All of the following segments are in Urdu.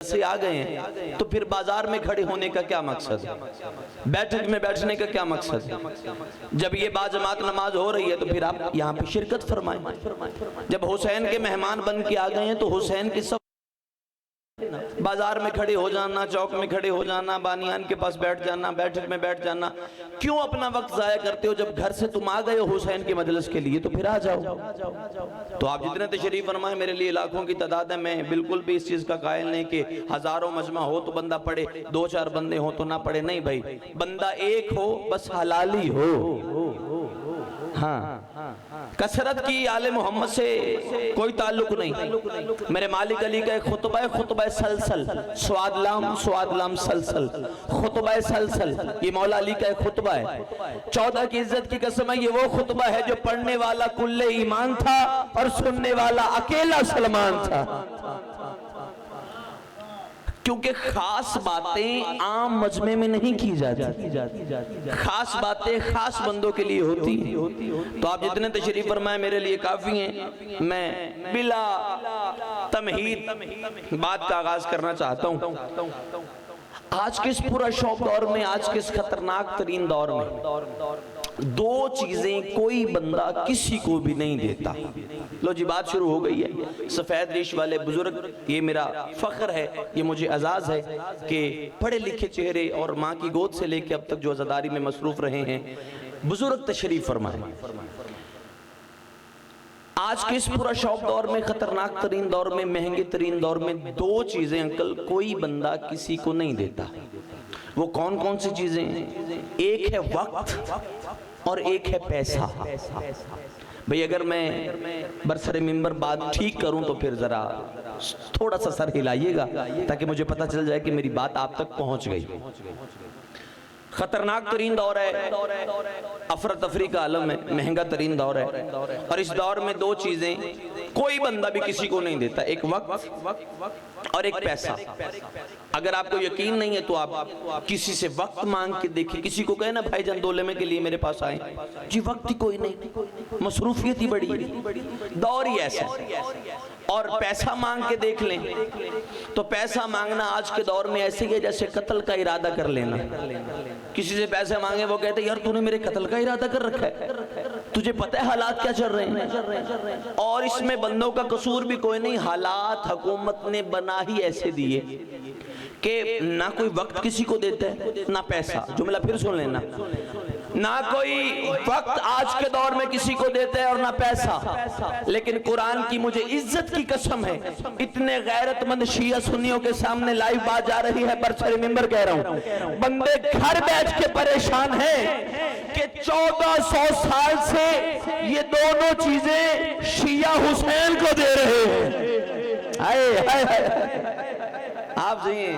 سے آ گئے ہیں تو پھر بازار میں کھڑے ہونے کا کیا مقصد ہے؟ بیٹھک میں بیٹھنے کا کیا مقصد ہے؟ جب یہ باجماعت نماز ہو رہی ہے تو پھر آپ یہاں پہ شرکت فرمائیں۔ جب حسین کے مہمان بن کے آ گئے ہیں تو حسین کے سب بازار میں کھڑے ہو جانا، چوک میں کھڑے ہو جانا، بانیان کے پاس بیٹھ جانا، بیٹھک میں بیٹھ جانا، کیوں اپنا وقت ضائع کرتے ہو؟ جب گھر سے تم آ گئے ہو حسین کی مجلس کے لیے تو پھر آ جاؤ۔ تو آپ جتنے تشریف فرمائیں، میرے لیے لاکھوں کی تعداد ہے، میں بالکل بھی اس چیز کا قائل نہیں کہ ہزاروں مجمع ہو تو بندہ پڑھے، دو چار بندے ہوں تو نہ پڑھے، نہیں بھائی، بندہ ایک ہو بس حلالی ہو۔ ہاں، کثرت کی آل محمد سے کوئی تعلق نہیں۔ میرے مالک علی کا ایک خطبہ ہے، خطبہ سلسل، سواد لام سلسل، خطبہ سلسل، یہ مولا علی کا ایک خطبہ ہے۔ 14 کی عزت کی قسم ہے، یہ وہ خطبہ ہے جو پڑھنے والا کل ایمان تھا اور سننے والا اکیلا سلمان تھا، کیونکہ خاص باتیں عام مجمع میں نہیں کی جاتی، خاص باتیں خاص بندوں کے لیے ہوتی ہیں۔ تو آپ جتنے تشریف فرمائیں میرے لیے کافی ہیں۔ میں بلا تمہید بات کا آغاز کرنا چاہتا ہوں۔ آج کے اس پورا شوق دور میں، آج کے اس خطرناک ترین دور میں دو چیزیں کوئی بندہ کسی کو بھی نہیں دیتا۔ لو جی بات شروع ہو گئی ہے۔ سفید ریش والے بزرگ، یہ میرا فخر ہے، یہ مجھے اعزاز ہے کہ پڑھے لکھے چہرے اور ماں کی گود سے لے کے اب تک جو عزاداری میں مصروف رہے ہیں بزرگ تشریف فرمائیں۔ آج کے اس پورا شوق دور میں، خطرناک ترین دور میں، مہنگے ترین دور میں دو چیزیں انکل کوئی بندہ کسی کو نہیں دیتا۔ وہ کون کون سی چیزیں ہیں؟ ایک ہے وقت اور ایک ہے پیسہ۔ بھئی اگر میں برسر منبر بات ٹھیک کروں تو پھر ذرا تھوڑا سا سر ہلائیے گا تاکہ مجھے پتہ چل جائے کہ میری بات آپ تک پہنچ گئی۔ خطرناک ترین دور ہے، افراتفری کا عالم ہے، مہنگا ترین دور ہے، اور اس دور میں دو چیزیں کوئی بندہ بھی کسی کو نہیں دیتا، ایک وقت اور ایک پیسہ۔ اگر آپ کو یقین نہیں ہے تو آپ کسی سے وقت مانگ کے دیکھیں، کسی کو کہے نا بھائی جان 2 لمحے کے لیے میرے پاس آئیں، جی وقت ہی کوئی نہیں، مصروفیت ہی بڑی ہے، دور ہی ایسا۔ اور پیسہ مانگ کے دیکھ لیں تو پیسہ مانگنا آج کے دور میں ایسے ہے جیسے قتل کا ارادہ کر لینا۔ کسی سے پیسے مانگے وہ کہتے ہیں یار تو نے میرے قتل کا ارادہ کر رکھا ہے، تجھے پتہ ہے حالات کیا چل رہے ہیں؟ اور اس میں بندوں کا قصور بھی کوئی نہیں، حالات حکومت نے بنا ہی ایسے دیے کہ نہ کوئی وقت کسی کو دیتا ہے نہ پیسہ۔ جملہ پھر سن لینا، نہ کوئی وقت آج کے دور میں کسی کو دیتا ہے اور نہ پیسہ۔ لیکن قرآن کی مجھے عزت کی قسم ہے، اتنے غیرت مند شیعہ سنیوں کے سامنے لائیو بات جا رہی ہے، برسر منبر کہہ رہا ہوں، بندے گھر بیٹھ کے پریشان ہیں کہ 1400 سال سے یہ دونوں چیزیں شیعہ حسین کو دے رہے ہیں۔ آپ جائیں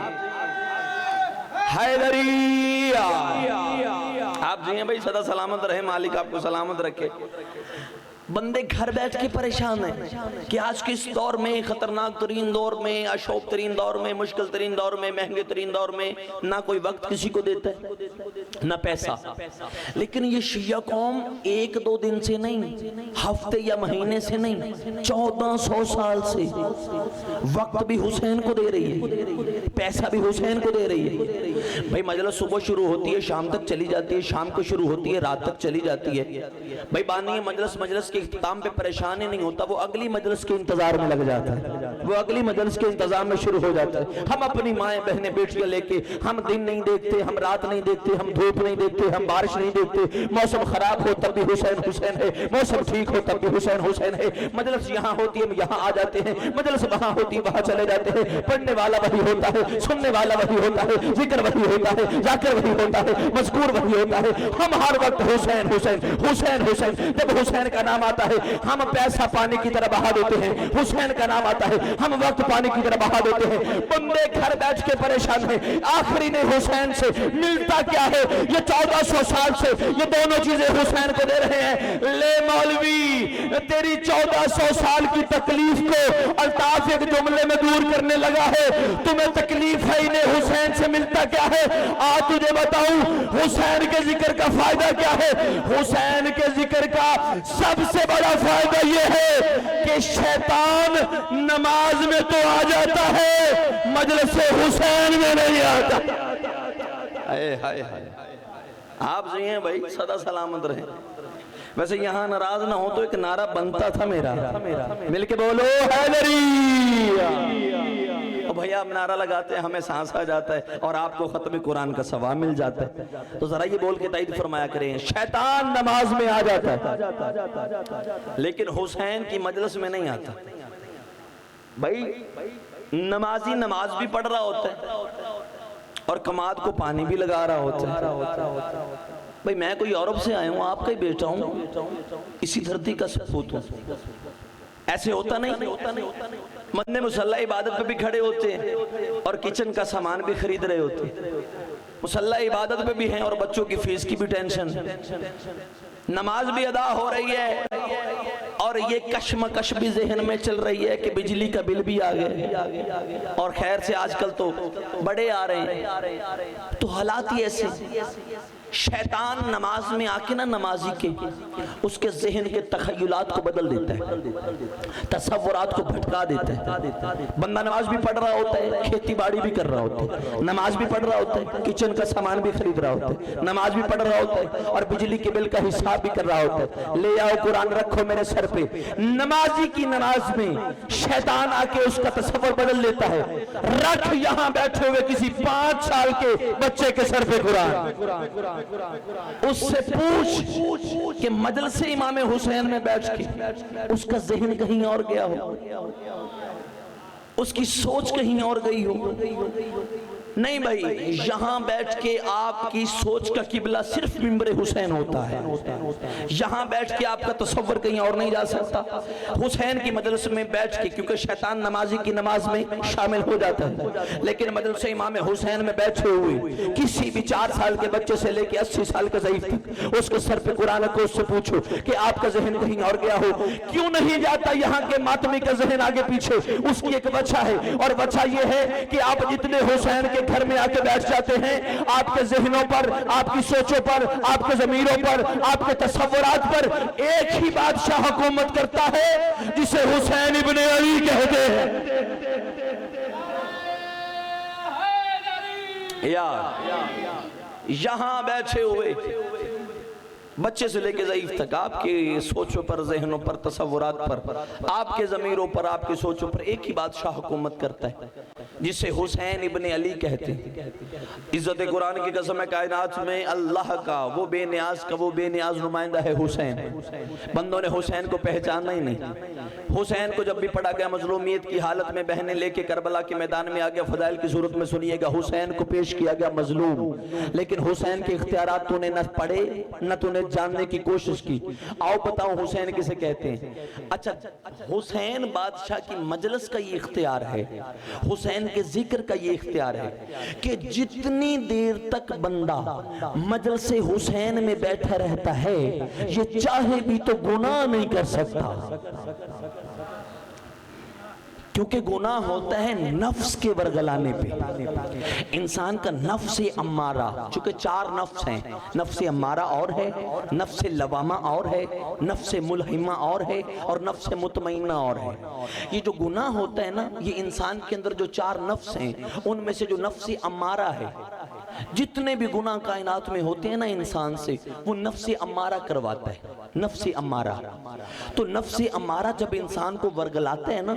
حیدری، آپ جائیں بھائی، صدا سلامت رہے، مالک آپ کو سلامت رکھے۔ بندے گھر بیٹھ کے پریشان ہیں کہ آج کے اس دور میں، خطرناک ترین دور میں، اشوک ترین دور میں، مشکل ترین دور میں، مہنگے ترین دور میں نہ کوئی وقت کسی کو دیتا ہے نہ پیسہ۔ لیکن یہ شیعہ قوم 1-2 دن سے نہیں، ہفتے یا مہینے سے نہیں، 1400 سال سے وقت بھی حسین کو دے رہی ہے، پیسہ بھی حسین کو دے رہی ہے۔ بھائی مجلس صبح شروع ہوتی ہے، شام تک چلی جاتی ہے، شام کو شروع ہوتی ہے، رات تک چلی جاتی ہے۔ بھائی بانی مجلس کے اختتام پہ پریشان ہی نہیں ہوتا، وہ اگلی مجلس کے انتظار میں لگ جاتا ہے، وہ اگلی مجلس کے انتظام میں شروع ہو جاتا ہے۔ ہم اپنی مائیں بہنیں بیٹیاں لے کے، ہم دن نہیں دیکھتے، ہم رات نہیں دیکھتے، ہم دھوپ نہیں دیکھتے، ہم بارش نہیں دیکھتے، موسم خراب ہو تب بھی حسین حسین ہے، موسم ٹھیک ہو تب بھی حسین حسین ہے۔ مجلس یہاں ہوتی ہے ہم یہاں آ جاتے ہیں، مجلس وہاں ہوتی ہے وہاں چلے جاتے ہیں۔ پڑھنے والا وہی ہوتا ہے، سننے والا وہی ہوتا ہے، ذکر وہی ہوتا ہے، ذاکر وہی ہوتا ہے، مذکور وہی ہوتا ہے۔ ہم ہر وقت حسین حسین حسین حسین، جب حسین کا نام آتا ہے ہم پیسہ پانی کی طرح بہا دیتے ہیں، حسین کا نام آتا ہے ہم وقت پانی کی طرح بہا دیتے ہیں۔ بندے گھر بیٹھ کے پریشان ہیں، آخری نے حسین سے ملتا کیا ہے؟ یہ 1400 سال سے یہ دونوں چیزیں حسین کو دے رہے ہیں۔ لے مولوی، تیری 1400 سال کی تکلیف کو الطاف ایک جملے میں دور کرنے لگا ہے، تمہیں تکلیف ہے انہیں حسین سے ملتا کیا ہے؟ آج تجھے بتاؤں حسین کے ذکر کا فائدہ کیا ہے؟ حسین کے ذکر کا سب سے بڑا فائدہ فائدہ یہ ہے کہ شیطان نماز میں تو آ جاتا ہے، مجلس حسین میں نہیں آتا۔ آپ جو ہیں بھائی سدا سلامت رہیں۔ ویسے یہاں ناراض نہ ہو تو ایک نعرہ بنتا تھا میرا، مل کے بولو حیدری۔ اور بھائی آپ نعرہ لگاتے ہیں ہمیں سانس آ جاتا ہے اور آپ کو ختم قرآن کا ثواب مل جاتا ہے، تو ذرا یہ بول کے تائید فرمایا کریں شیطان نماز میں آ جاتا ہے لیکن حسین کی مجلس میں نہیں آتا۔ بھائی نمازی نماز بھی پڑھ رہا ہوتا ہے اور کماد کو پانی بھی لگا رہا ہوتا ہے۔ بھئی میں کوئی یورپ سے آیا ہوں، آپ کا ہی بیٹا ہوں، اسی دھرتی کا سپوت ہوں، ایسے ہوتا نہیں۔ مدن مصلی عبادت پہ بھی کھڑے ہوتے ہیں اور کچن کا سامان بھی خرید رہے ہوتے ہیں، مصلی عبادت پہ بھی ہیں اور بچوں کی فیس کی بھی ٹینشن، نماز بھی ادا ہو رہی ہے اور یہ کشمکش بھی ذہن میں چل رہی ہے کہ بجلی کا بل بھی آ گئے اور خیر سے آج کل تو بڑے آ رہے ہیں۔ تو حالات ہی ایسے، شیطان نماز میں آ کے نہ نمازی کے اس کے ذہن کے تخیلات کو بدل دیتا ہے، تصورات کو بھٹکا دیتا ہے۔ بندہ نماز بھی پڑھ رہا ہوتا ہے، کھیتی باڑی بھی کر رہا ہوتا ہے، نماز بھی پڑھ رہا ہوتا ہے، کچن کا سامان بھی خرید رہا ہوتا ہے، نماز بھی پڑھ رہا ہوتا ہے اور بجلی کے بل کا حساب بھی کر رہا ہوتا ہے۔ لے آؤ قرآن رکھو میرے سر پہ، نمازی کی نماز میں شیطان آ کے اس کا تصور بدل لیتا ہے۔ رکھ یہاں بیٹھے ہوئے کسی 5 سال کے بچے کے سر پہ قرآن، اس سے پوچھ کہ مجلس امام حسین میں بیٹھ کے اس کا ذہن کہیں اور گیا ہو، اس کی سوچ کہیں اور گئی ہو۔ نہیں بھائی، یہاں بیٹھ کے آپ کی سوچ کا قبلہ صرف منبر حسین ہوتا ہے، یہاں بیٹھ کے آپ کا تصور کہیں اور نہیں جا سکتا۔ حسین کی مجلس میں بیٹھ کے، کیونکہ شیطان نمازی کی نماز میں شامل ہو جاتا ہے، لیکن مجلس امام حسین میں بیٹھے ہوئے کسی بھی 4 سال کے بچے سے لے کے 80 سال کے ضعیف تک اس کے سر پہ قرآن کو اس سے پوچھو کہ آپ کا ذہن کہیں اور گیا ہو، کیوں نہیں جاتا؟ یہاں کے ماتمی کا ذہن آگے پیچھے، اس کی ایک وجہ ہے، اور وجہ یہ ہے کہ آپ جتنے حسین کے گھر میں آ کے بیٹھ جاتے ہیں، آپ کے ذہنوں پر، آپ کی سوچوں پر، آپ کے ضمیروں پر، آپ کے تصورات پر ایک ہی بادشاہ حکومت کرتا ہے جسے حسین ابن علی کہتے ہیں۔ یہاں بیٹھے ہوئے بچے سے لے کے ضعیف تک آپ کے سوچوں پر، ذہنوں پر، تصورات پر، آپ کے ضمیروں پر، آپ کے سوچوں پر ایک ہی بادشاہ حکومت کرتا ہے جسے حسین ابن علی کہتے ہیں۔ عزت قرآن کی قسم ہے، کائنات میں اللہ کا وہ بے نیاز کا وہ بے نیاز نمائندہ ہے حسین۔ بندوں نے حسین کو پہچانا ہی نہیں۔ حسین کو جب بھی پڑھا گیا مظلومیت کی حالت میں، بہنیں لے کے کربلا کے میدان میں آ گیا، فضائل کی صورت میں سنیے گا، حسین کو پیش کیا گیا مظلوم، لیکن حسین کے اختیارات تو نے نہ پڑھے نہ تو نے جاننے کی کوشش کی۔ آؤ بتاؤں حسین کسے کہتے ہیں؟ اچھا، حسین بادشاہ کی مجلس کا یہ اختیار ہے، حسین کے ذکر کا یہ اختیار ہے کہ جتنی دیر تک بندہ مجلس حسین میں بیٹھا رہتا ہے، یہ چاہے بھی تو گناہ نہیں کر سکتا، کیونکہ گناہ ہوتا ہے نفس کے ورگلانے پہ۔ انسان کا نفس امارہ، چونکہ 4 نفس ہیں، نفس امارہ اور ہے، نفس لوامہ اور ہے، نفس ملہمہ اور ہے، اور نفس مطمئنہ اور ہے۔ یہ جو گناہ ہوتا ہے نا، یہ انسان کے اندر جو 4 نفس ہیں، ان میں سے جو نفس امارہ ہے، جتنے بھی گناہ کائنات میں ہوتے ہیں نا انسان سے، وہ نفس امارہ کرواتا ہے، نفس امارہ۔ تو نفس امارہ جب انسان کو ورگلاتا ہے نا،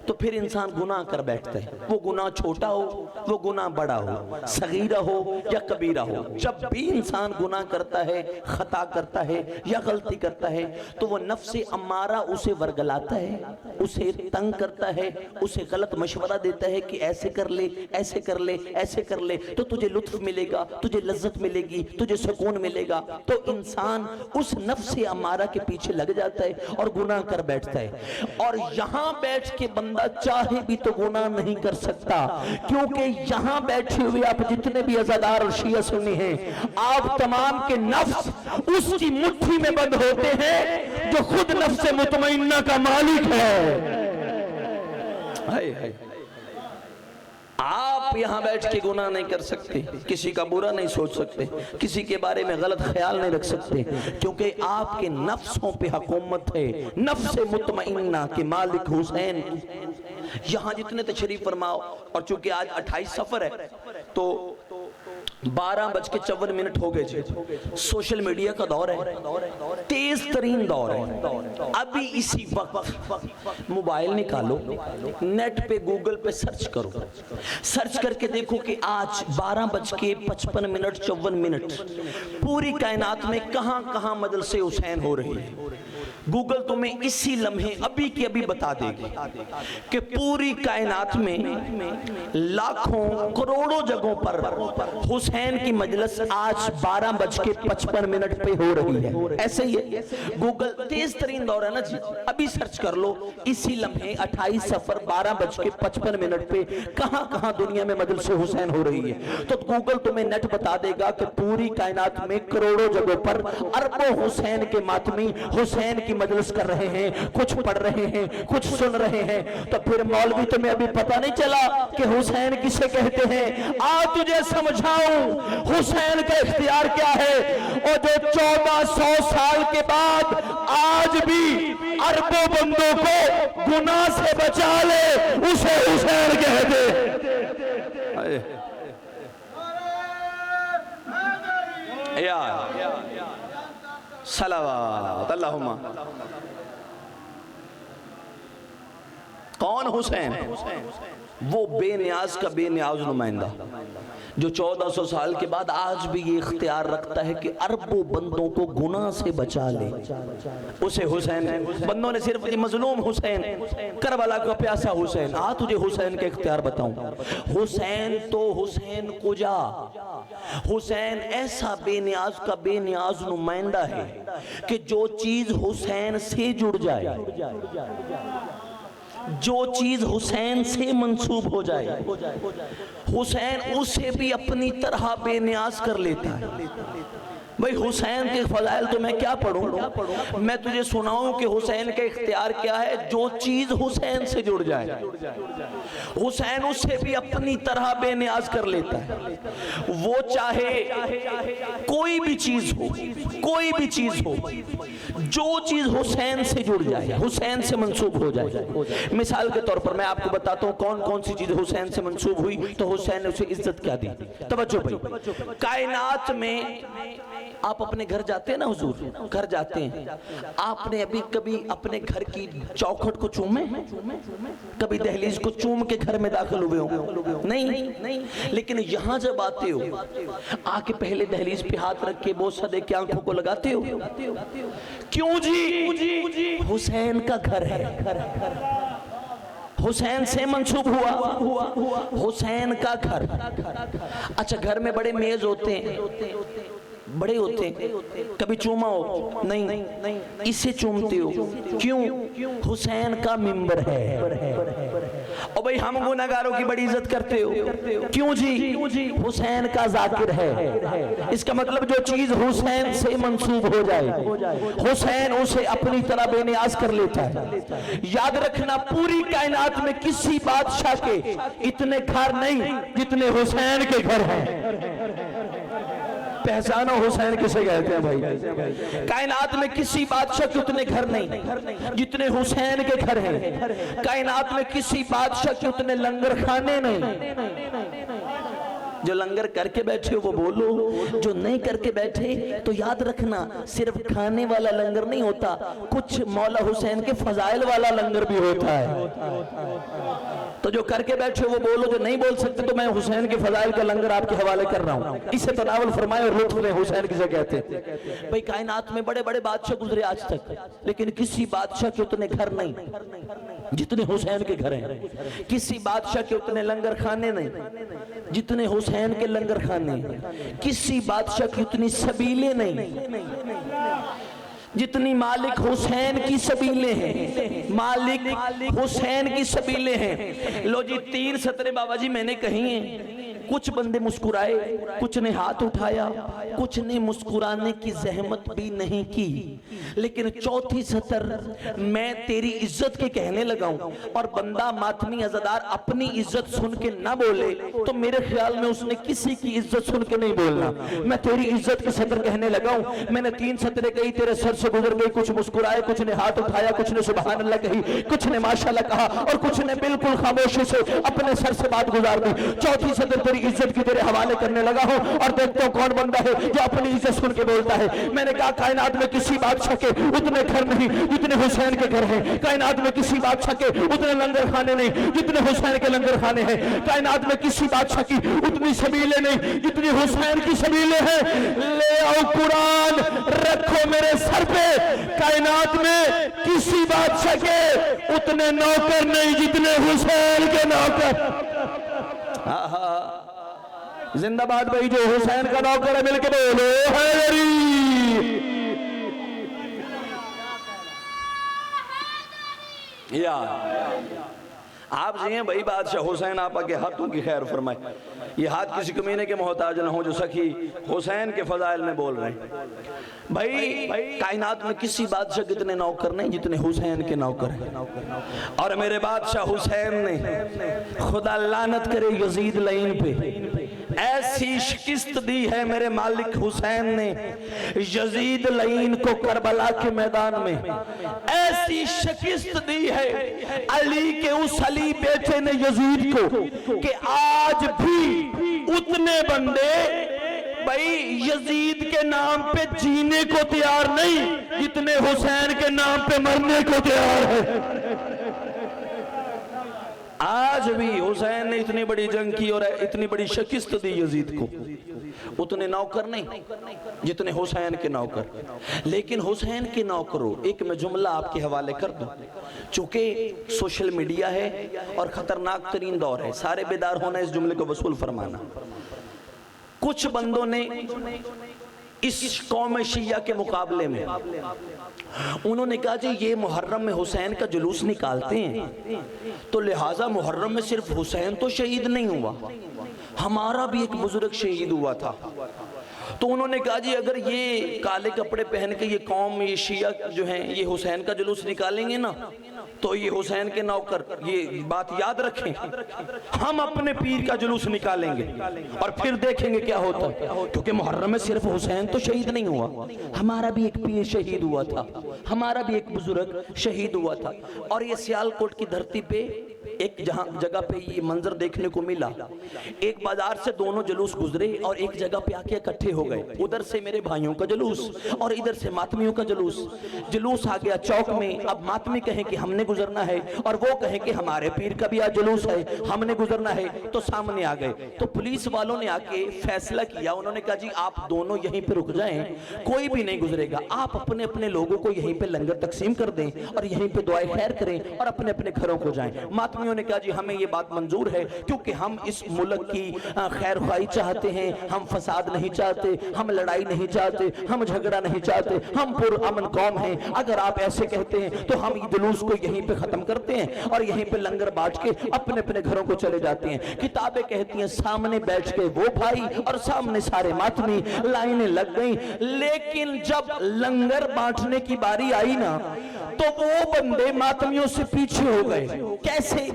تو پھر انسان گناہ کر بیٹھتا ہے، وہ گناہ چھوٹا ہو، وہ گناہ بڑا ہو، صغیرہ ہو یا کبیرہ ہو۔ جب بھی انسان گناہ کرتا ہے، خطا کرتا ہے یا غلطی کرتا ہے، تو وہ نفس امارہ اسے ورگلاتا ہے، اسے تنگ کرتا ہے، اسے غلط مشورہ دیتا ہے کہ ایسے کر لے، ایسے کر لے، ایسے کر لے، تو تجھے لطف ملے گا، تجھے لذت ملے گی، تجھے سکون ملے گا۔ تو انسان اس نفس امارہ کے پیچھے لگ جاتا ہے اور گناہ کر بیٹھتا ہے۔ اور یہاں بیٹھ کے بندہ چاہے بھی تو گناہ نہیں کر سکتا، کیونکہ یہاں بیٹھے ہوئے آپ جتنے بھی عزادار اور شیعہ سنی ہیں، آپ تمام کے نفس اس کی مٹھی میں بند ہوتے ہیں جو خود نفس مطمئنہ کا مالک ہے۔ آپ یہاں بیٹھ کے گناہ نہیں کر سکتے، کسی کا برا نہیں سوچ سکتے، کسی کے بارے میں غلط خیال نہیں رکھ سکتے، کیونکہ آپ کے نفسوں پہ حکومت ہے، نفس مطمئنہ کے مالک حسین۔ یہاں جتنے تشریف فرماؤ، اور چونکہ آج 28 سفر ہے تو 12:54 ہو گئے جی۔ سوشل میڈیا کا دور ہے، تیز ترین دور ہے۔ ابھی اسی وقت موبائل نکالو، نیٹ پہ گوگل پہ سرچ کرو، سرچ کر کے دیکھو کہ آج 12:55 پوری کائنات میں کہاں کہاں مجلس حسین ہو رہی ہے۔ گوگل تمہیں اسی لمحے ابھی کی ابھی بتا دے گی کہ پوری کائنات میں لاکھوں کروڑوں جگہوں پر حسین کی مجلس آج 12:55 پہ ہو رہی ہے۔ ایسے ہی ہے، گوگل تیز ترین دور ہے نا جی، ابھی سرچ کر لو اسی لمحے 28 سفر 12:55 پہ کہاں کہاں دنیا میں مجلس حسین ہو رہی ہے۔ تو گوگل تمہیں نیٹ بتا دے گا کہ پوری کائنات میں کروڑوں جگہوں پر اربوں حسین کے ماتمی حسین کی مجلس کر رہے ہیں، کچھ پڑھ رہے ہیں، کچھ سن رہے ہیں۔ تو پھر مولوی تمہیں ابھی پتہ نہیں چلا کہ حسین کسے کہتے ہیں؟ تجھے سمجھاؤں حسین کا اختیار کیا ہے، اور جو 1400 سال کے بعد آج بھی اربوں بندوں کو گناہ سے بچا لے، اسے حسین کہتے یا صلوات اللہم۔ کون حسین؟ وہ بے نیاز کا بے نیاز نمائندہ جو 1400 سال کے بعد آج بھی یہ اختیار رکھتا ہے کہ اربوں بندوں کو گناہ سے بچا لے، اسے حسین ہے۔ بندوں نے صرف مظلوم حسین، کربلا کا پیاسا حسین، تجھے حسین کے اختیار بتاؤں۔ حسین تو حسین کجا، حسین ایسا بے نیاز کا بے نیاز نمائندہ ہے کہ جو چیز حسین سے جڑ جائے، جو چیز حسین سے منسوب ہو جائے، حسین اسے بھی اپنی طرح بے نیاز کر لیتا ہے۔ بھئی حسین کے فضائل تو میں کیا پڑھوں، میں تجھے سناؤں کہ حسین کا اختیار کیا ہے۔ جو چیز حسین سے جڑ جائے، حسین اسے بھی اپنی طرح بے نیاز کر لیتا ہے۔ وہ چاہے کوئی بھی چیز ہو، کوئی بھی چیز ہو، جو چیز حسین سے جڑ جائے، حسین سے منسوب ہو جائے۔ مثال کے طور پر میں آپ کو بتاتا ہوں کون کون سی چیز حسین سے منسوب ہوئی تو حسین نے اسے عزت کیا دی۔ توجہ بھائی، کائنات میں آپ اپنے گھر جاتے ہیں نا، حضور گھر جاتے ہیں، آپ نے ابھی کبھی اپنے گھر کی چوکھٹ کو چومے، کبھی دہلیز کو چوم کے گھر میں داخل ہوئے ہوں؟ نہیں۔ لیکن یہاں جب آتے ہو، آ کے پہلے دہلیز پہ ہاتھ رکھ کے بوسہ دے کے آنکھوں کو لگاتے ہو، کیوں جی؟ حسین کا گھر ہے، حسین سے منسوب ہوا، حسین کا گھر۔ اچھا، گھر میں بڑے میز ہوتے ہیں، بڑے ہوتے ہیں، کبھی چوما ہو؟ نہیں، اسے چومتے ہو، کیوں؟ حسین کا ممبر ہے۔ اور بھئی ہم گناہگاروں کی بڑی عزت کرتے ہو، کیوں جی؟ حسین کا ذاکر ہے۔ اس کا مطلب جو چیز حسین سے منسوب ہو جائے، حسین اسے اپنی طرح بے نیاز کر لیتا ہے۔ یاد رکھنا، پوری کائنات میں کسی بادشاہ کے اتنے گھر نہیں جتنے حسین کے گھر ہیں۔ پہچانو حسین کسے کہتے ہیں بھائی؟ کائنات میں کسی بادشاہ کے اتنے گھر نہیں جتنے حسین کے گھر ہیں۔ کائنات میں کسی بادشاہ کے اتنے لنگر خانے نہیں۔ جو لنگر کر کے بیٹھے ہو وہ بولو، جو نہیں کر کے بیٹھے تو یاد رکھنا صرف کھانے والا لنگر نہیں ہوتا، کچھ مولا حسین کے فضائل والا لنگر بھی ہوتا ہے۔ تو جو کر کے بیٹھے وہ بولو، جو نہیں بول سکتے تو میں حسین کے فضائل کا لنگر آپ کے حوالے کر رہا ہوں، اسے تناول فرمائے اور لطف لیں۔ حسین کسے کہتے ہیں؟ بھئی کائنات میں بڑے بڑے بادشاہ گزرے آج تک، لیکن کسی بادشاہ کے اتنے گھر نہیں جتنے حسین کے گھر ہیں۔ کسی بادشاہ کے اتنے لنگر خانے نہیں جتنے حسین کے لنگر خانے ہیں۔ کسی بادشاہ کی اتنی سبیلیں نہیں جتنی مالک حسین کی سبیلیں ہیں۔ مالک حسین کی سبیلیں ہیں۔ لو جی 3 سطریں بابا جی میں نے کہی ہیں، کچھ بندے مسکرائے، کچھ نے ہاتھ اٹھایا، کچھ نے مسکرانے کی زحمت بھی نہیں کی، لیکن چوتھی سطر میں تیری عزت کے کہنے لگا ہوں، اور بندہ ماتمی عزادار اپنی عزت سن کے نہ بولے تو میرے خیال میں اس نے کسی کی عزت سن کے نہیں بولنا۔ میں تیری عزت کے سطر کہنے لگا ہوں، میں نے 3 سطریں کہی، تیرے سر سے گزر گئی، کچھ مسکرائے، کچھ نے ہاتھ اٹھایا، کچھ نے سبحان اللہ کہی، کچھ نے ماشاءاللہ کہا، اور کچھ نے بالکل خاموشی سے اپنے سر سے بات گزار دی۔ چوتھی سطر تیری عزت کی تیرے حوالے کرنے لگا ہوں، اور دیکھتا ہوں کون بندہ ہے جو اپنی عزت سن کے بولتا ہے۔ میں نے کہا کائنات میں کسی بادشاہ کے اتنے گھر نہیں جتنے حسین کے گھر ہیں، کائنات میں کسی بادشاہ کے اتنے لنگر خانے نہیں جتنے حسین کے لنگر خانے ہیں، کائنات میں کسی بادشاہ کی اتنی سبیلیں نہیں جتنی حسین کی سبیلیں ہیں۔ لے آؤ قرآن رکھو میرے سر پہ، کائنات میں کسی بادشاہ کے اتنے نوکر نہیں جتنے حسین کے نوکر۔ زندہ باد بھائی، جو حسین کا نوکر ہے مل کے بولو حیدری۔ یا آپ جی ہیں بھائی بادشاہ حسین آپا کے ہاتھوں کی خیر فرمائے، یہ ہاتھ کسی کمینے کے محتاج نہ ہوں جو سخی حسین کے فضائل میں بول رہے ہیں۔ بھائی کائنات میں کسی بادشاہ کتنے نوکر نہیں جتنے حسین کے نوکر ہیں، اور میرے بادشاہ حسین نے خدا لعنت کرے یزید لعین پہ ایسی شکست دی ہے میرے مالک حسین نے یزید لعین کو کربلا کے میدان میں، ایسی شکست دی ہے علی کے اس علی بیٹے نے یزید کو کہ آج بھی اتنے بندے بھائی یزید کے نام پہ جینے کو تیار نہیں جتنے حسین کے نام پہ مرنے کو تیار ہے۔ آج بھی حسین نے اتنی بڑی جنگ کی اور اتنی بڑی شکست دی یزید کو، اتنے نوکر نہیں جتنے حسین کے نوکر، لیکن حسین کے نوکروں ایک میں جملہ آپ کے حوالے کر دوں، چونکہ سوشل میڈیا ہے اور خطرناک ترین دور ہے، سارے بیدار ہونا اس جملے کو وصول فرمانا۔ کچھ بندوں نے اس قوم شیعہ کے مقابلے میں انہوں نے کہا جی یہ محرم میں حسین کا جلوس نکالتے ہیں تو لہٰذا محرم میں صرف حسین تو شہید نہیں ہوا، ہمارا بھی ایک بزرگ شہید ہوا تھا۔ تو انہوں نے کہا جی اگر یہ کالے کپڑے پہن کے یہ قوم یہ شیعہ جو ہیں یہ حسین کا جلوس نکالیں گے نا تو یہ حسین کے نوکر یہ بات یاد رکھیں، ہم اپنے پیر کا جلوس نکالیں گے اور پھر دیکھیں گے کیا ہوتا ہے، کیونکہ محرم میں صرف حسین تو شہید نہیں ہوا، ہمارا بھی ایک پیر شہید ہوا تھا، ہمارا بھی ایک بزرگ شہید ہوا تھا۔ اور یہ سیالکوٹ کی دھرتی پہ ایک جگہ پہ یہ منظر دیکھنے کو ملا، ایک بازار سے دونوں جلوس گزرے اور ایک جگہ پہ آکے اکٹھے ہو گئے، ادھر سے میرے بھائیوں کا جلوس اور ادھر سے ماتمیوں کا جلوس آ گیا چوک میں۔ اب ماتمی کہیں کہ ہم نے گزرنا ہے اور وہ کہیں کہ ہمارے پیر کا بھی آج جلوس ہے ہم نے گزرنا ہے، تو سامنے آ گئے۔ تو پولیس والوں نے آ کے فیصلہ کیا، انہوں نے کہا جی آپ دونوں یہیں پہ رک جائیں، کوئی بھی نہیں گزرے گا، آپ اپنے اپنے لوگوں کو یہیں پہ لنگر تقسیم کر دیں اور یہیں پہ دعائے خیر کریں اور اپنے اپنے گھروں کو جائیں۔ ماتمیوں نے کہا جی ہمیں یہ بات منظور ہے کیونکہ ہم اس ملک کی خیر خواہی چاہتے ہیں، ہم فساد نہیں چاہتے، ہم لڑائی نہیں چاہتے، ہم جھگڑا نہیں چاہتے، ہم پر امن قوم ہیں، اگر آپ ایسے کہتے ہیں تو ہم جلوس کو یہیں پہ ختم کرتے ہیں اور یہیں پہ لنگر بانٹ کے اپنے اپنے گھروں کو چلے جاتے ہیں۔ کتابیں کہتی ہیں سامنے بیٹھ کے وہ بھائی اور سامنے سارے ماتمی، لائنیں لگ گئیں، لیکن جب لنگر بانٹنے کی باری آئی نا تو وہ بندے ماتمیوں سے پیچھے ہو گئے۔ کیسے؟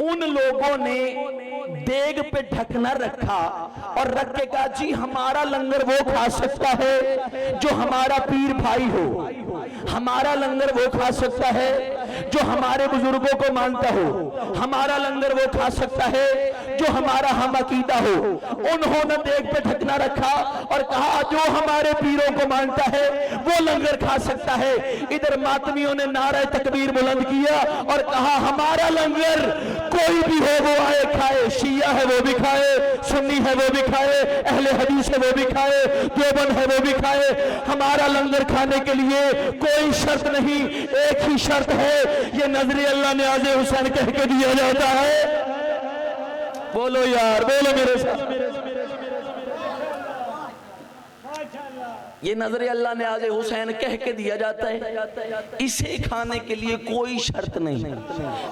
ان لوگوں نے دیگ پہ ڈھکنا رکھا اور رکھ کے کہا جی ہمارا لنگر وہ کھا سکتا ہے جو ہمارا پیر بھائی ہو، ہمارا لنگر وہ کھا سکتا ہے جو ہمارے بزرگوں کو مانتا ہو، ہمارا لنگر وہ کھا سکتا ہے جو ہمارا ہم عقیدہ ہو۔ انہوں نے دیگ پہ ڈھکنا رکھا اور کہا جو ہمارے پیروں کو مانتا ہے وہ لنگر کھا سکتا ہے۔ ادھر ماتمیوں نے نعرہ تکبیر بلند کیا اور کہا ہمارا لنگر کوئی بھی ہو وہ آئے کھائے، شیعہ ہے وہ بھی کھائے، سنی ہے وہ بھی کھائے، اہل حدیث ہے وہ بھی کھائے، دیوبند ہے وہ بھی کھائے، ہمارا لنگر کھانے کے لیے کوئی شرط نہیں، ایک ہی شرط ہے، یہ نظر اللہ نیاز حسین کہہ کے دیا جاتا ہے۔ بولو یار، بولو میرے ساتھ۔ یہ نظر اللہ نیاز حسین کہہ کے دیا جاتا ہے، اسے کھانے کے لیے کوئی شرط نہیں،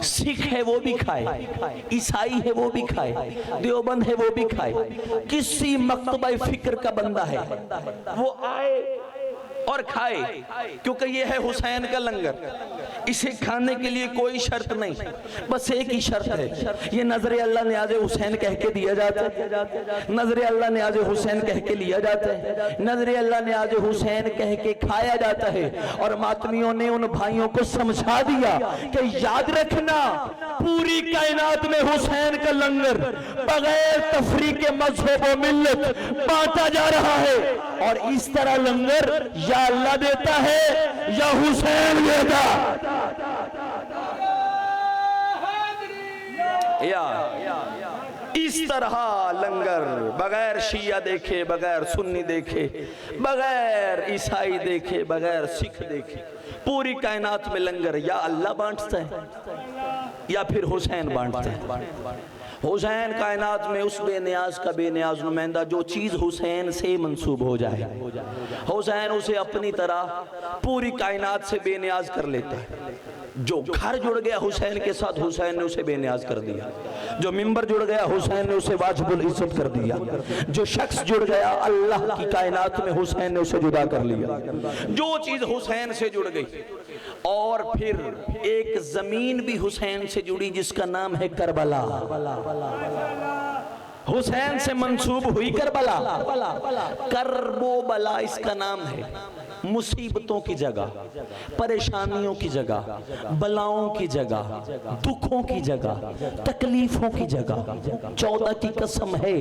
سکھ ہے وہ بھی کھائے، عیسائی ہے وہ بھی کھائے، دیوبند ہے وہ بھی کھائے، کسی مکتبہ فکر کا بندہ ہے وہ آئے اور کھائے، کیونکہ یہ ہے حسین کا لنگر، اسے کھانے کے لیے کوئی شرط نہیں، بس ایک ہی شرط ہے، یہ نظر اللہ نیاز حسین کہہ کے دیا جاتا ہے، نظر اللہ نیاز حسین کہہ کے لیا جاتا ہے، نظر اللہ نیاز حسین کہہ کے کھایا جاتا ہے۔ اور ماتمیوں نے ان بھائیوں کو سمجھا دیا کہ یاد رکھنا پوری کائنات میں حسین کا لنگر بغیر تفریق مذہب و ملت بانٹا جا رہا ہے، اور اس طرح لنگر یا اللہ دیتا ہے یا حسین دیتا، یا اس طرح لنگر بغیر شیعہ دیکھے، بغیر سنی دیکھے، بغیر عیسائی دیکھے، بغیر سکھ دیکھے، پوری کائنات میں لنگر یا اللہ بانٹتا ہے یا پھر حسین بانٹتا ہے۔ حسین کائنات میں اس بے نیاز کا بے نیاز نمائندہ، جو چیز حسین سے منسوب ہو جائے حسین اسے اپنی طرح پوری کائنات سے بے نیاز کر لیتا ہے۔ جو گھر جڑ گیا حسین کے ساتھ، حسین نے اسے بے نیاز کر دیا۔ جو ممبر جڑ گیا حسین نے اسے واجب العزت کر دیا۔ جو شخص جڑ گیا اللہ کی کائنات میں، حسین نے اسے جدا کر لیا۔ جو چیز حسین سے جڑ گئی، اور پھر ایک زمین بھی حسین سے جڑی جس کا نام ہے کربلا، حسین سے منسوب ہوئی کربلا۔ کرب و بلا اس کا نام ہے، مصیبتوں کی جگہ، پریشانیوں کی جگہ، بلاؤں کی جگہ، دکھوں کی جگہ، تکلیفوں کی جگہ۔ 14 کی قسم ہے،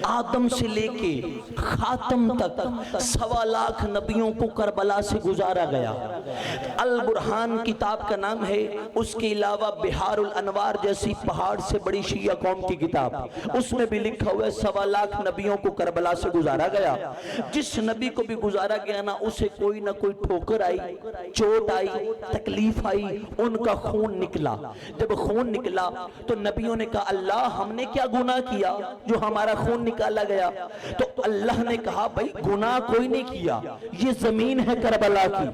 آدم سے لے کے خاتم تک 1.25 لاکھ نبیوں کو کربلا سے گزارا گیا۔ البرہان کتاب کا نام ہے، اس کے علاوہ بہار الانوار جیسی پہاڑ سے بڑی شیعہ قوم کی کتاب، اس میں بھی لکھا ہوا ہے 1.25 لاکھ نبیوں کو کربلا سے گزارا گیا۔ جس نبی کو بھی گزارا گیا نا، اسے کوئی نہ کوئی ٹھوکر آئی، چوٹ آئی، تکلیف آئی، ان کا خون نکلا۔ جب خون نکلا تو نبیوں نے کہا اللہ ہم نے کیا گناہ کیا جو ہمارا خون نکالا گیا؟ تو اللہ نے کہا بھائی گناہ کوئی نہیں کیا، یہ زمین ہے کربلا کی،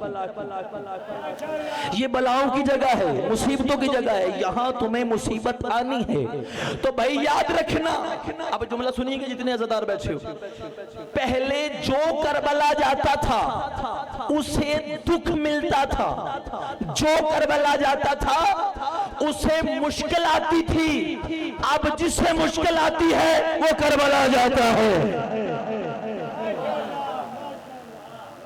یہ بلاؤں کی جگہ ہے، مصیبتوں کی جگہ ہے، یہاں تمہیں مصیبت آنی ہے۔ تو بھائی یاد رکھنا، اب جملہ سنیے گے جتنے عزتدار بیٹھے ہو، پہلے جو کربلا جاتا تھا اسے دکھ ملتا تھا، جو کربلا جاتا تھا اسے مشکل آتی تھی، اب جسے مشکل آتی ہے وہ کربلا جاتا ہے۔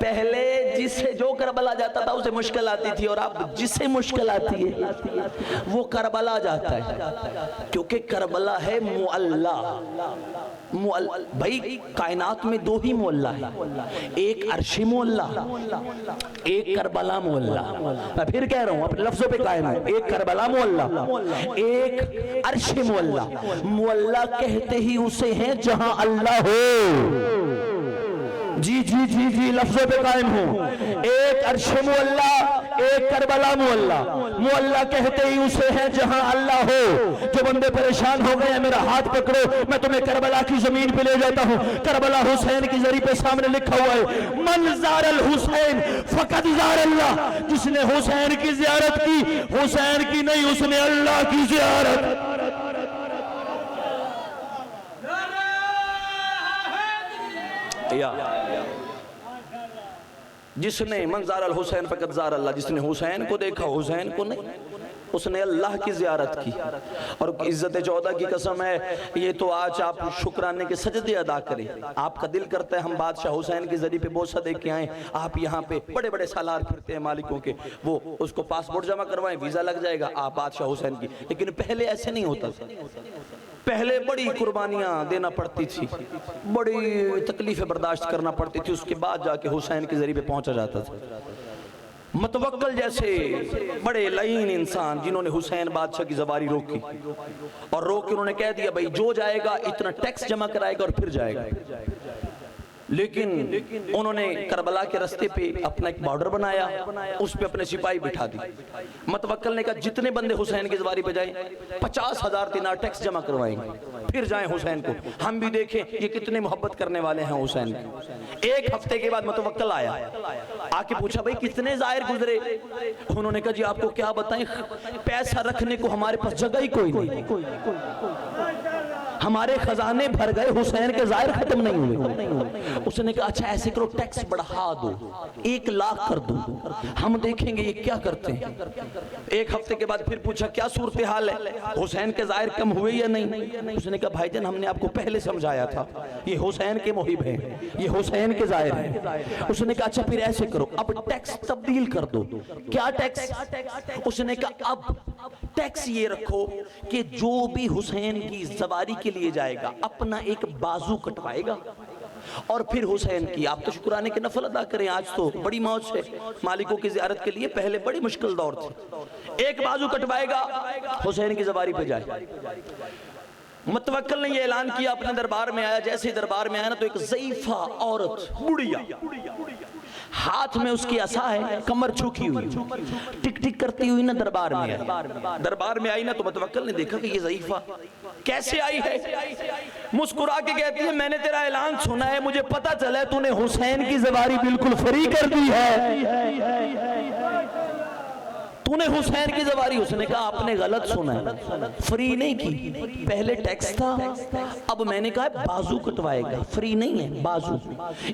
پہلے جسے جو کربلا جاتا تھا اسے مشکل آتی تھی، اور اب جسے مشکل آتی ہے وہ کربلا جاتا ہے، کیونکہ کربلا ہے معلّہ۔ بھائی کائنات میں 2 ہی معلّہ ہے، ایک عرشی معلّہ، ایک کربلا معلّہ۔ میں پھر کہہ رہا ہوں، اپنے لفظوں پہ قائم ہوں، ایک کربلا معلّہ، ایک عرشی معلّہ۔ معلّہ کہتے ہی اسے ہیں جہاں اللہ ہو، جی جی جی جی لفظوں پہ قائم ہوں، ایک عرش معلّہ، ایک کربلا معلّہ۔ معلّہ کہتے ہی اسے ہے جہاں اللہ ہو۔ جو بندے پریشان ہو گئے میرا ہاتھ پکڑو، میں تمہیں کربلا کی زمین پہ لے جاتا ہوں۔ کربلا حسین کی زری پہ سامنے لکھا ہوا ہے، من زار الحسین فقد زار اللہ۔ جس نے حسین کی زیارت کی، حسین کی نہیں، اس نے اللہ کی زیارت۔ جس نے منظار الحسین فقط زار اللہ، جس نے حسین کو دیکھا حسین کو نہیں، اس نے اللہ کی زیارت کی۔ اور عزت 14 کی قسم ہے، یہ تو آج آپ شکرانے کے سجدے ادا کریں۔ آپ کا دل کرتا ہے ہم بادشاہ حسین کی ذریعے پہ بوسہ دے کے آئیں، آپ یہاں پہ بڑے بڑے سالار پھرتے ہیں مالکوں کے، وہ اس کو پاسپورٹ جمع کروائیں، ویزا لگ جائے گا، آپ بادشاہ حسین کی۔ لیکن پہلے ایسے نہیں ہوتا تھا، پہلے بڑی قربانیاں دینا پڑتی تھی، بڑی تکلیفیں برداشت کرنا پڑتی تھی، اس کے بعد جا کے حسین کے ذریعے پہ پہنچا جاتا تھا۔ متوکل جیسے بڑے لعین انسان جنہوں نے حسین بادشاہ کی زواری روکی، اور روک کے انہوں نے کہہ دیا بھائی جو جائے گا اتنا ٹیکس جمع کرائے گا اور پھر جائے گا۔ لیکن انہوں نے کربلا کے رستے پہ اپنا ایک بارڈر بنایا، اس پہ اپنے سپاہی بٹھا دی۔ متوکل نے کہا جتنے بندے حسین کی سواری پہ جائیں 50,000 دینار ٹیکس جمع کروائیں گے، پھر جائیں حسین کو، ہم بھی دیکھیں یہ کتنے محبت کرنے والے ہیں حسین کی۔ ایک ہفتے کے بعد متوکل آیا، آ کے پوچھا بھئی کتنے زائر گزرے؟ انہوں نے کہا جی آپ کو کیا بتائیں، پیسہ رکھنے کو ہمارے پاس جگہ ہی کوئی نہیں، ہمارے خزانے بھر گئے، حسین کے زائر ختم نہیں ہوئے۔ اس نے کہا اچھا ایسے کرو ٹیکس بڑھا دو، 1 لاکھ کر دو، ہم دیکھیں گے یہ کیا کرتے ہیں۔ ایک ہفتے کے بعد پھر پوچھا کیا صورتحال ہے، حسین کے زائر کم ہوئے یا نہیں؟ اس نے کہا بھائی جان ہم نے آپ کو پہلے سمجھایا تھا یہ حسین کے محب ہیں، یہ حسین کے زائر ہیں۔ اس نے کہا اچھا پھر ایسے کرو اب ٹیکس تبدیل کر دو۔ کیا ٹیکس؟ اس نے کہا اب ٹیکس یہ رکھو کہ جو بھی حسین کی سواری کے لیے جائے گا اپنا ایک بازو کٹوائے گا اور پھر حسین کی، آپ تو شکرانے کے نفل ادا کریں، آج تو بڑی موج سے مالکوں کی زیارت کے لیے، پہلے بڑی مشکل دور تھی، ایک بازو کٹوائے گا حسین کی سواری پہ جائے۔ متوکل نے یہ اعلان کیا، اپنے دربار میں آیا، جیسے دربار میں آیا نا تو ایک ضعیفہ عورت بڑھیا، ہاتھ میں اس کی عصا ہے، کمر جھکی ہوئی، ٹک ٹک کرتی ہوئی نا دربار میں آئی نا تو متوکل نے دیکھا کہ یہ ضعیفہ کیسے آئی ہے، مسکرا کے کہتی ہے میں نے تیرا اعلان سنا ہے، مجھے پتا چلا ہے تو نے حسین کی سواری بالکل فری کر دی ہے، تو نے حسین کی سواری۔ اس نے کہا آپ نے غلط سنا ہے، فری نہیں کی، پہلے ٹیکس تھا، اب میں نے کہا بازو کٹوائے گا، فری نہیں ہے بازو،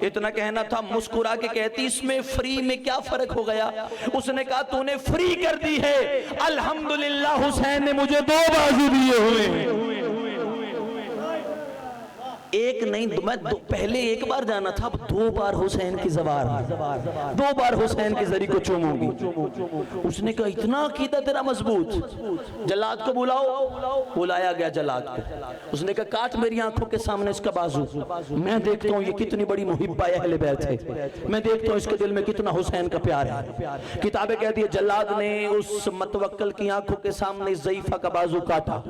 اتنا کہنا تھا۔ مسکرا کے کہتی اس میں فری میں کیا فرق ہو گیا؟ اس نے کہا تو نے فری کر دی ہے، الحمدللہ حسین نے مجھے 2 بازو دیے ہوئے ہیں، ایک نہیں، میں پہلے 1 بار جانا تھا، اب 2 بار حسین کی سوار، 2 بار حسین کی زری کو چوموں گی۔ اس نے کہا اتنا عقیدہ تیرا مضبوط، جلاد کو بلاؤ، بلایا گیا جلاد کو، اس نے کہا کاٹ میری آنکھوں کے سامنے اس کا بازو، میں دیکھتا ہوں یہ کتنی بڑی محبہ اہل بیت ہے، میں دیکھتا ہوں اس کے دل میں کتنا حسین کا پیار ہے۔ کتابیں کہتی ہے جلاد نے اس متوکل کی آنکھوں کے سامنے ضعیفہ کا بازو کاٹا،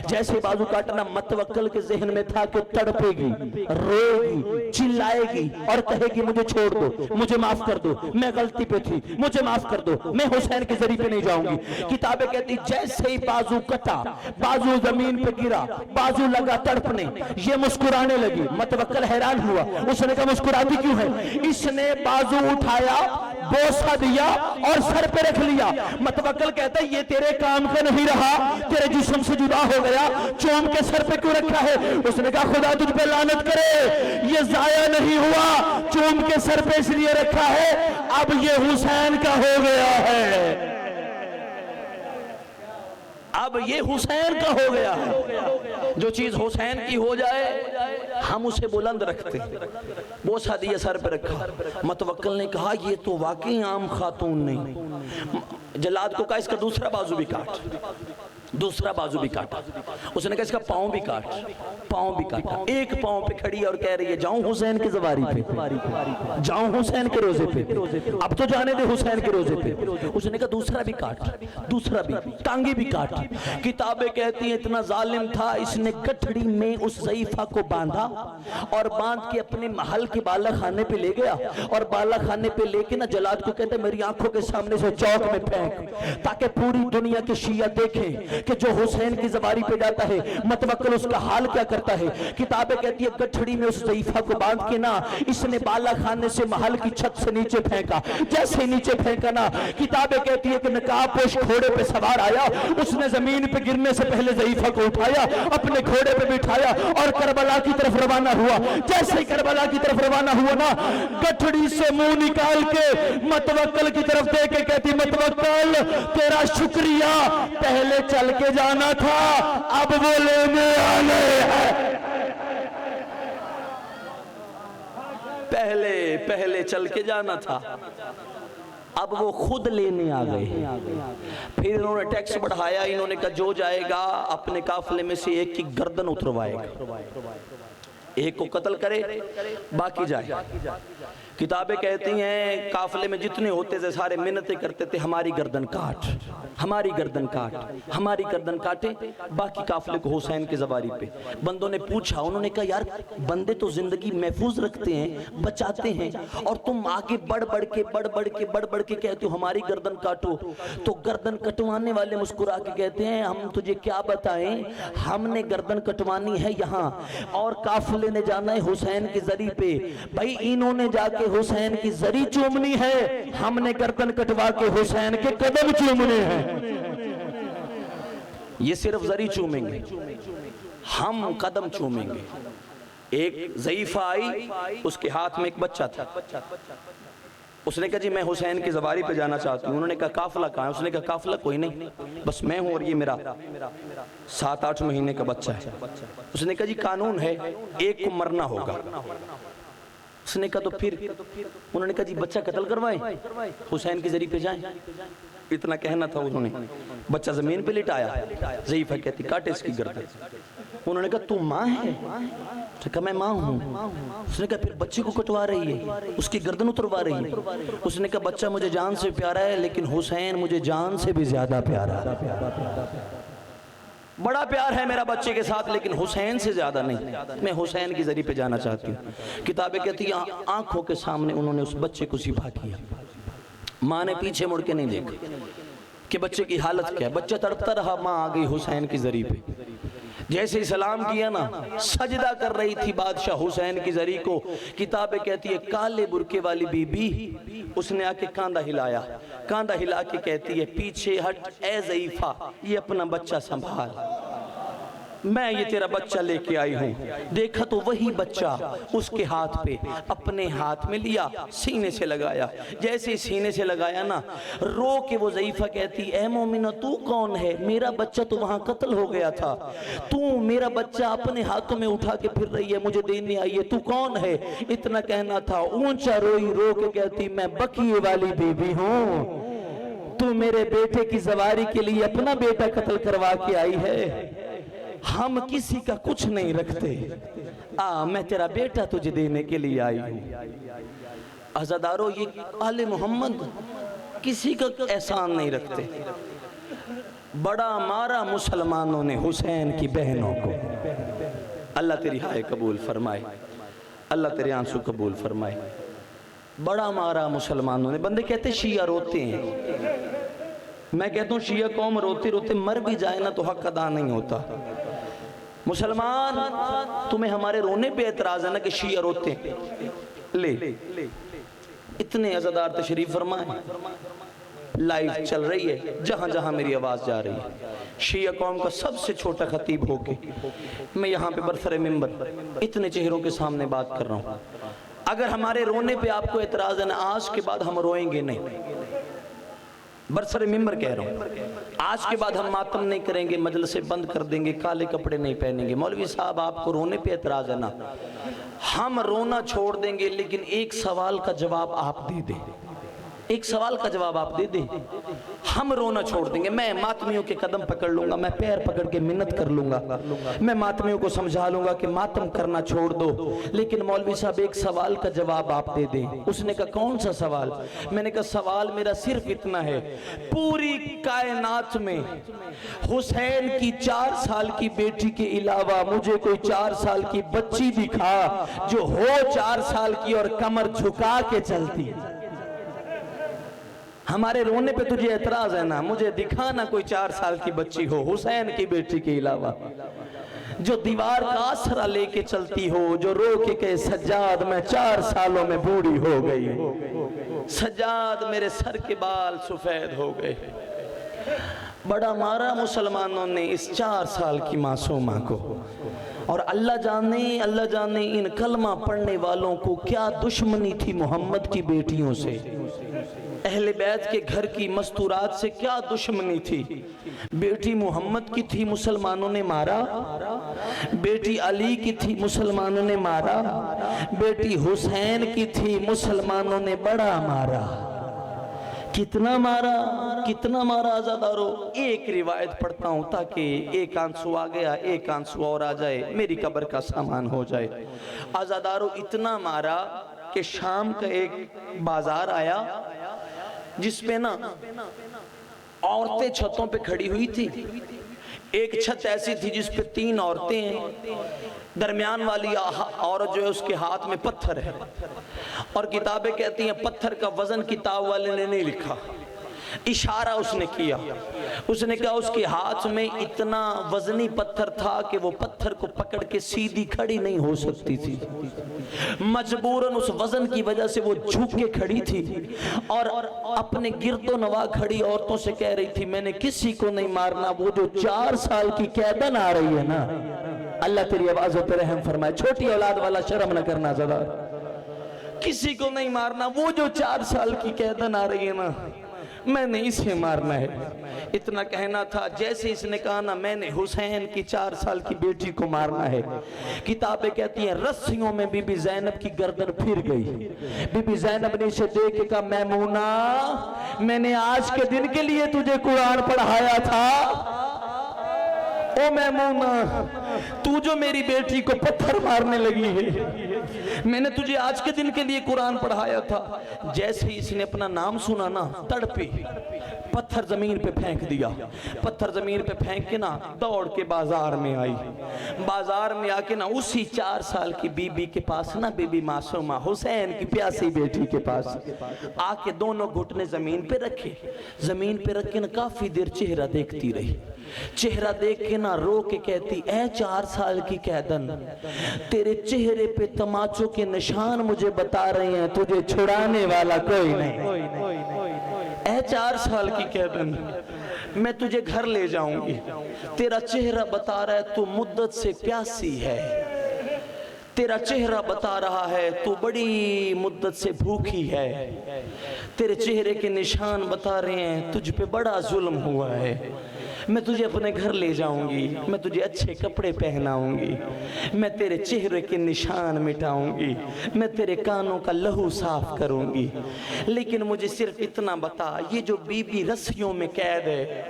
جیسے بازو کاٹنا متوکل کے ذہن میں تھا کہ تڑپے گی، روئے گی، چلائے گی اور کہے گی مجھے چھوڑ دو، مجھے معاف کر دو، میں غلطی پہ تھی، مجھے معاف کر دو، میں حسین کے ذریعے پہ نہیں جاؤں گی۔ کتابیں کہتی جیسے ہی بازو کٹا، بازو زمین پہ گرا، بازو لگا تڑپنے، یہ مسکرانے لگی۔ متوکل حیران ہوا، اس نے کہا مسکراتی کیوں ہے؟ اس نے بازو اٹھایا، بوسہ دیا اور سر پہ رکھ لیا۔ متوکل کہتا ہے یہ تیرے کام کا نہیں رہا، تیرے جسم سے جدا ہو گیا، چوم کے سر پہ کیوں رکھا ہے؟ اس نے کہا خدا تجھ پہ لعنت کرے، یہ ضائع نہیں ہوا، چوم کے سر پہ اس لیے رکھا ہے اب یہ حسین کا ہو گیا ہے، اب یہ حسین کا ہو گیا ہے۔ جو چیز حسین کی ہو جائے ہم اسے بلند رکھتے ہیں۔ بوسہ دیا، سر پہ رکھا۔ متوکل نے کہا یہ تو واقعی عام خاتون نہیں۔ جلاد کو کہا اس کا دوسرا بازو بھی کاٹ، دوسرا بازو بھی کاٹا۔ اس نے کہا اس کا پاؤں بھی کاٹ، پاؤں بھی کاٹا۔ ایک پاؤں پہ کھڑی اور کہہ رہی ہے جاؤں حسین کی سواری پہ، جاؤں حسین کے روزے پہ، اب تو جانے دے حسین کے روزے پہ۔ اس نے کہا دوسرا بھی کاٹ، دوسرا بھی، ٹانگی بھی کاٹ۔ کتابیں کہتی ہیں اتنا ظالم تھا، اس نے گٹھڑی میں اس ضعیفہ کو باندھا اور باندھ کے اپنے محل کے بالا خانے پہ لے گیا، اور بالا خانے پہ لے کے نا جلاد کو کہتے میری آنکھوں کے سامنے سے چوک میں پھینک تاکہ پوری دنیا کے شیعہ دیکھیں کہ جو حسین کی سواری پہ جاتا ہے متوکل اس کا حال کیا کرتا ہے۔ کتابیں کہتی ہے گٹھڑی میں اس ضعیفہ کو باندھ کے نا اس نے بالا خانے سے محل کی چھت سے نیچے پھینکا، جیسے نیچے پھینکا نا کتابیں کہتی ہے کہ نقاب پوش گھوڑے پہ سوار آیا، اس نے زمین پہ گرنے سے پہلے ضعیفہ کو اٹھایا، اپنے گھوڑے پہ بٹھایا اور کربلا کی طرف روانہ ہوا۔ جیسے ہی کربلا کی طرف روانہ ہوا نا گٹھڑی سے منہ نکال کے متوکل کی طرف دے کے کہتی متوکل تیرا شکریہ، پہلے چل کے جانا تھا اب وہ لینے آنے ہیں، پہلے چل کے جانا تھا اب وہ خود لینے آ گئے۔ پھر انہوں نے ٹیکس بڑھایا، انہوں نے کہا جو جائے گا اپنے قافلے میں سے ایک کی گردن اتروائے گا۔ ایک کو قتل کرے باقی جائے. کتابیں کہتی ہیں قافلے میں جتنے ہوتے تھے سارے منتیں کرتے تھے ہماری گردن کاٹ، ہماری گردن کاٹ، ہماری گردن کاٹے، باقی قافلے کو حسین کے زواری پہ. بندوں نے پوچھا، انہوں نے کہا یار بندے تو زندگی محفوظ رکھتے ہیں، بچاتے ہیں، اور تم آگے بڑھ بڑھ کے کہتے ہو ہماری گردن کاٹو. تو گردن کٹوانے والے مسکرا کے کہتے ہیں ہم تجھے کیا بتائیں، ہم نے گردن کٹوانی ہے یہاں اور قافلے نے جانا ہے حسین کی زری پہ. بھائی انہوں نے جا کے حسین کی زری چومنی ہے، ہم نے گردن کٹوا کے حسین کے قدم چومنے ہیں. یہ صرف زری چومیں گے، ہم قدم چومیں گے. ایک ضعیفہ آئی، اس کے ہاتھ میں ایک بچہ تھا. اس نے کہا جی میں حسین کی زواری پہ جانا چاہتی ہوں. انہوں نے کہا قافلہ کہاں ہے؟ اس نے کہا قافلہ کوئی نہیں، بس میں ہوں اور یہ میرا 7-8 مہینے کا بچہ ہے. اس نے کہا جی قانون ہے ایک کو مرنا ہوگا. اس نے کہا تو پھر؟ انہوں نے کہا جی بچہ قتل کروائیں حسین کی زری پہ جائیں. اتنا کہنا تھا انہوں نے. بچہ زمین پہ لٹایا، ضعیفہ کہتی کاٹے اس کی گردن. انہوں نے کہا تو ماں ہے؟ اس نے کہا میں ماں ہوں. اس نے کہا پھر بچے کو کٹوا رہی ہے، اس کی گردن اتروا رہی ہے. اس نے کہا بچہ مجھے جان سے پیارا ہے لیکن حسین مجھے جان سے بھی زیادہ پیارا ہے. بڑا پیار ہے میرا بچے کے ساتھ لیکن حسین سے زیادہ نہیں، میں حسین کی زری پہ جانا چاہتی ہوں. کتابیں کہتی ہیں آنکھوں کے سامنے انہوں نے اس بچے کو ذبح کیا. ماں نے پیچھے مڑ کے نہیں دیکھا کہ بچے کی حالت کیا ہے. بچہ تڑپتا رہا، ماں آ گئی حسین کی زری پہ. جیسے سلام کیا نا، سجدہ کر رہی تھی بادشاہ حسین کی زری کو. کتابیں کہتی ہے کالے برقے والی بی بی اس نے آ کے کاندھا ہلایا، کاندھا ہلا کے کہتی ہے پیچھے ہٹ اے ضعیفہ، یہ اپنا بچہ سنبھال، میں یہ تیرا بچہ لے کے آئی ہوں. دیکھا تو وہی بچہ اس کے ہاتھ پہ، اپنے ہاتھ میں لیا، سینے سے لگایا. جیسے سینے سے لگایا نا، رو کے وہ ضعیفہ کہتی اے مومنہ تو کون ہے؟ میرا بچہ تو وہاں قتل ہو گیا تھا، تو میرا بچہ اپنے ہاتھوں میں اٹھا کے پھر رہی ہے، مجھے دینے آئی ہے، تو کون ہے؟ اتنا کہنا تھا. اونچا روئی، رو کے کہتی میں بقیے والی بی بی ہوں، تو میرے بیٹے کی زواری کے لیے اپنا بیٹا قتل کروا کے آئی ہے. ہم کسی کا کچھ نہیں رکھتے، میں تیرا بیٹا تجھے دینے کے لیے آئی ہوں. عزادارو یہ آل محمد کسی کا احسان نہیں رکھتے. بڑا مارا مسلمانوں نے حسین کی بہنوں کو. اللہ تیری ہائے قبول فرمائے، اللہ تیرے آنسو قبول فرمائے. بڑا مارا مسلمانوں نے. بندے کہتے شیعہ روتے ہیں، میں کہتا ہوں شیعہ قوم روتے روتے مر بھی جائے نا تو حق ادا نہیں ہوتا. مسلمان تمہیں ہمارے رونے پہ اعتراض ہے نا کہ شیعہ روتے ہیں؟ لے اتنے عزادار تشریف فرمائیں، لائیو چل رہی ہے جہاں جہاں میری آواز جا رہی ہے. شیعہ قوم کا سب سے چھوٹا خطیب ہو کے میں یہاں پہ برسر ممبر اتنے چہروں کے سامنے بات کر رہا ہوں. اگر ہمارے رونے پہ آپ کو اعتراض ہے نا، آج کے بعد ہم روئیں گے نہیں. برسر ممبر کہہ رہا ہوں، آج کے بعد ہم ماتم نہیں کریں گے، مجلسیں بند کر دیں گے، کالے کپڑے نہیں پہنیں گے. مولوی صاحب آپ کو رونے پہ اعتراض ہے نا، ہم رونا چھوڑ دیں گے لیکن ایک سوال کا جواب آپ دے دیں. ایک سوال کا جواب آپ دے دیں، ہم رونا چھوڑ دیں گے. میں ماتمیوں کے قدم پکڑ لوں گا، میں پیر پکڑ کے منت کر لوں گا، میں ماتمیوں کو سمجھا لوں گا کہ ماتم کرنا چھوڑ دو، لیکن مولوی صاحب ایک سوال کا جواب آپ دے دیں. اس نے کہا کون سا سوال؟ میں نے کہا سوال میرا صرف اتنا ہے، پوری کائنات میں حسین کی 4 سال کی بیٹی کے علاوہ مجھے کوئی 4 سال کی بچی دکھا جو ہو 4 سال کی اور کمر جھکا کے چلتی. ہمارے رونے پہ تجھے اعتراض ہے نا، مجھے دکھانا کوئی 4 سال کی بچی ہو حسین کی بیٹی کے علاوہ جو دیوار کا آسرا لے کے چلتی ہو، جو رو کے کہے سجاد میں 4 سالوں میں بوڑھی ہو گئی، سجاد میرے سر کے بال سفید ہو گئے. بڑا مارا مسلمانوں نے اس 4 سال کی معصومہ کو. اور اللہ جانے ان کلمہ پڑھنے والوں کو کیا دشمنی تھی محمد کی بیٹیوں سے، اہل بیت کے گھر کی مستورات سے کیا دشمنی تھی. بیٹی محمد کی تھی، مسلمانوں نے مارا. بیٹی علی کی تھی، مسلمانوں نے مارا. بیٹی حسین کی تھی، مسلمانوں نے بڑا مارا. کتنا مارا آزادارو. ایک روایت پڑھتا ہوں تاکہ ایک آنسو آ گیا ایک آنسو اور آ جائے, میری قبر کا سامان ہو جائے. آزادارو اتنا مارا کہ شام کا ایک بازار آیا جس پہ نا عورتیں چھتوں پہ کھڑی ہوئی تھی. ایک چھت ایسی تھی جس پہ 3 عورتیں ہیں, درمیان والی عورت جو ہے اس کے ہاتھ میں پتھر ہے, اور کتابیں کہتی ہیں پتھر کا وزن کتاب والے نے نہیں لکھا, اشارہ اس نے کیا. اس نے کہا اس کے ہاتھ میں اتنا وزنی پتھر تھا کہ وہ پتھر کو پکڑ کے سیدھی کھڑی نہیں ہو سکتی تھی, مجبوراً اس وزن کی وجہ سے وہ جھک کے کھڑی تھی, اور اپنے گرد و نواح کھڑی عورتوں سے کہہ رہی تھی میں نے کسی کو نہیں مارنا. وہ جو 4 سال کی قیدن آ رہی ہے نا, اللہ تیری آوازوں پہ رحم فرمائے, چھوٹی اولاد والا شرم نہ کرنا زدہ, کسی کو نہیں مارنا, وہ جو 4 سال کی قیدن آ رہی ہے نا میں نے اسے مارنا ہے. اتنا کہنا تھا, جیسے اس نے کہا نا میں نے حسین کی 4 سال کی بیٹی کو مارنا ہے, کتابیں کہتی ہیں رسیوں میں بی بی زینب کی گردن پھر گئی. بی بی زینب نے اسے دیکھ کے کہا میمونہ میں نے آج کے دن کے لیے تجھے قرآن پڑھایا تھا, او میمونہ تو جو میری بیٹی کو پتھر مارنے لگی ہے, میں نے تجھے آج کے دن کے لیے قرآن پڑھایا تھا. جیسے ہی اس نے اپنا نام سنا نا تڑپی, پتھر زمین پہ پھینک دیا, پتھر زمین پہ پھینک کے نا دوڑ کے بازار میں آئی. بازار میں آ کے نا اسی 4 سال کی بی بی کے پاس نا, بی بی معصومہ حسین کی پیاسی بیٹی کے پاس آ کے دونوں گھٹنے زمین پہ رکھے. زمین پہ رکھ کے نا کافی دیر چہرہ دیکھتی رہی. چہرہ دیکھ کے نا رو کے کہتی اے 4 سال کی قیدن, تیرے چہرے پہ تماچوں کے نشان مجھے بتا رہے ہیں تجھے چھڑانے والا کوئی نہیں. اے 4 سال کی قیدن میں تجھے گھر لے جاؤں گی, تیرا چہرہ بتا رہا ہے تو مدت سے پیاسی ہے, تیرا چہرہ بتا رہا ہے تو بڑی مدت سے بھوکی ہے, تیرے چہرے کے نشان بتا رہے ہیں تجھ پہ بڑا ظلم ہوا ہے. میں تجھے اپنے گھر لے جاؤں گی, میں تجھے اچھے کپڑے پہناؤں گی, میں تیرے چہرے کے نشان مٹاؤں گی, میں تیرے کانوں کا لہو صاف کروں گی, لیکن مجھے صرف اتنا بتا یہ جو بی بی رسیوں میں قید ہے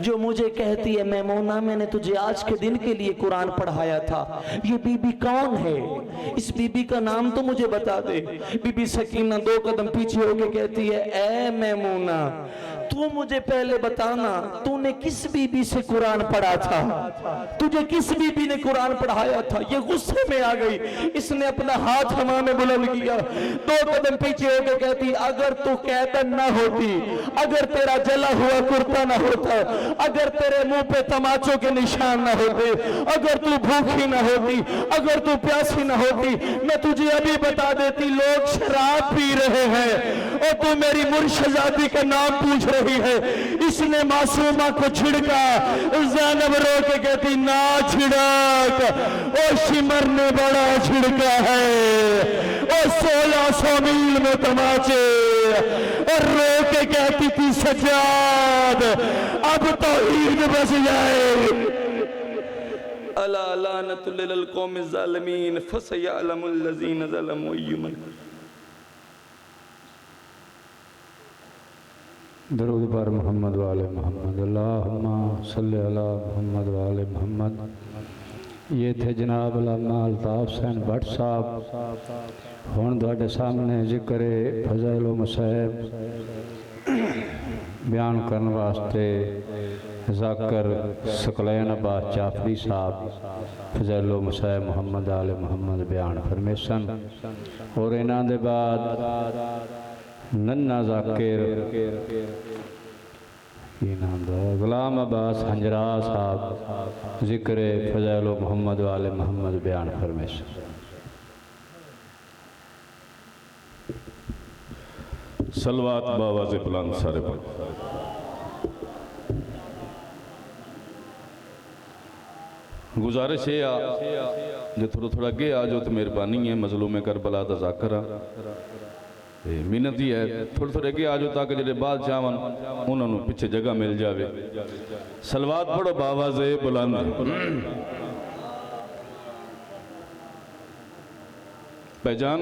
جو مجھے کہتی ہے میمونہ میں نے تجھے آج کے دن کے لیے قرآن پڑھایا تھا, یہ بی بی کون ہے, اس بی بی کا نام تو مجھے بتا دے. بی بی سکینہ 2 قدم پیچھے ہو کے کہتی ہے اے میمونہ تو مجھے پہلے بتانا تو نے کس بی بی سے قرآن پڑھا تھا, تجھے کس بی بی نے قرآن پڑھایا تھا. یہ غصے میں آ گئی, اس نے اپنا ہاتھ ہوا میں بلند کیا, 2 قدم پیچھے ہو کے کہتی اگر تو قیدن نہ ہوتی, اگر تیرا جلا ہوا کرتا نہ ہوتا, اگر تیرے منہ پہ تماچوں کے نشان نہ ہوتے, اگر تو بھوکی نہ ہوتی, اگر تو پیاسی نہ ہوتی, میں تجھے ابھی بتا دیتی لوگ شراب پی رہے ہیں اور تو میری مرشدزادی کا نام پوچھ رہی ہے. اس نے معصومہ کو چھڑکا, زینب رو کے کہتی نا چھڑک, او شمر نے بڑا چھڑکا ہے, او 1600 میل میں تماچے, اور رو کے کہتی تھی سجاد اب توحید بس جائے. الا لعنت للقوم الظالمین فسیعلم الذین ظلموا ایمن. درود بر محمد و آل محمد, اللہم صلی علی محمد و آل محمد. یہ تھے جناب علامہ الطاف حسین بٹ صاحب. ہون دوڑے سامنے ذکر فضائل و مصائب بیان کرنے واسطے ذاکر ثقلین عباس جعفری صاحب فضائل و مصائب محمد آل محمد بیان فرمیسن. اور انہاں دے بعد ننہ ذاکر غلام عباس ہنجرا صاحب ذکر فضائل و محمد و آل محمد بیان فرمیسن. سلوات باواز پلان سارے پر. گزارش ہے جو تھوڑا گے آجو تو مہربانی ہے, مظلوم کربلا دا ذاکرہ منتی ہے تھوڑے گے آجو تاکہ جڑے بعد چاون انہوں نے پچھے جگہ مل جاوے. سلوات پڑھو باواز پلان. پہچان